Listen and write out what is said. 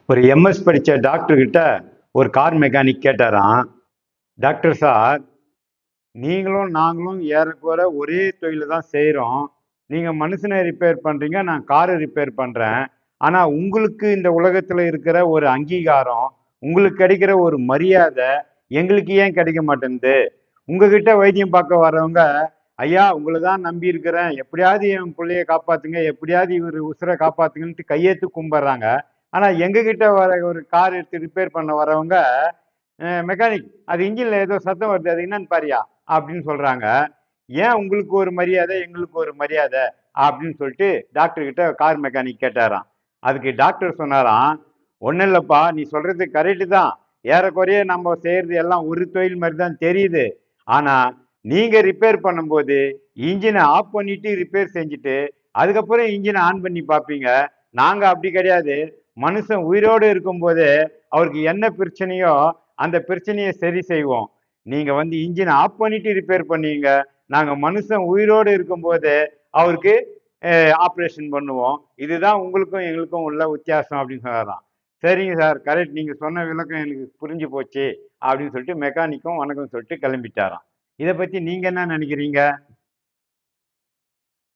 ஒரு எம்எஸ் படித்த டாக்டர் கிட்ட ஒரு கார் மெக்கானிக் கேட்டாராம், டாக்டர் சார், நீங்களும் நாங்களும் ஏறக்குற ஒரே தொழில தான் செய்கிறோம். நீங்கள் மனுஷனை ரிப்பேர் பண்ணுறீங்க, நான் காரை ரிப்பேர் பண்ணுறேன். ஆனால் உங்களுக்கு இந்த உலகத்தில் இருக்கிற ஒரு அங்கீகாரம், உங்களுக்கு கிடைக்கிற ஒரு மரியாதை எங்களுக்கு ஏன் கிடைக்க மாட்டேங்குது? உங்ககிட்ட வைத்தியம் பார்க்க வர்றவங்க, ஐயா உங்களை தான் நம்பி இருக்கிறேன், எப்படியாவது என் பிள்ளைய காப்பாத்துங்க, எப்படியாவது இவர் உசுரை காப்பாத்துங்கன்ட்டு கையெழுத்து கும்பிட்றாங்க. ஆனா எங்ககிட்ட வர ஒரு கார் எடுத்து ரிப்பேர் பண்ண வரவங்க, மெக்கானிக் அது இன்ஜின்ல ஏதோ சத்தம் வருது, அது என்னன்னு பாரியா அப்படின்னு சொல்றாங்க. ஏன் உங்களுக்கு ஒரு மரியாதை எங்களுக்கு ஒரு மரியாதை அப்படின்னு சொல்லிட்டு டாக்டர் கிட்ட கார் மெக்கானிக் கேட்டாராம். அதுக்கு டாக்டர் சொன்னாராம், ஒன்றும் இல்லைப்பா, நீ சொல்றது கரெக்டு தான், ஏறக்குறைய நம்ம செய்யறது எல்லாம் ஒரு தொழில் மாதிரி தான் தெரியுது. ஆனா நீங்க ரிப்பேர் பண்ணும்போது இன்ஜினை ஆஃப் பண்ணிட்டு ரிப்பேர் செஞ்சுட்டு அதுக்கப்புறம் இன்ஜினை ஆன் பண்ணி பார்ப்பீங்க. நாங்க அப்படி கிடையாது. மனுஷன் உயிரோடு இருக்கும்போதே அவருக்கு என்ன பிரச்சனையோ அந்த பிரச்சனையை சரி செய்வோம். நீங்க வந்து இன்ஜினை ஆஃப் பண்ணிட்டு ரிப்பேர் பண்ணீங்க. நாங்க மனுஷன் உயிரோடு இருக்கும்போது அவருக்கு ஆப்ரேஷன் பண்ணுவோம். இதுதான் உங்களுக்கும் எங்களுக்கும் உள்ள வித்தியாசம் அப்படின்னு சொல்லலாம். சரிங்க சார், கரெக்ட், நீங்க சொன்ன விளக்கம் எனக்கு புரிஞ்சு போச்சு அப்படின்னு சொல்லிட்டு மெக்கானிக்கும் வணக்கம் சொல்லிட்டு கிளம்பிட்டாராம். இதை பத்தி நீங்க என்ன நினைக்கிறீங்க?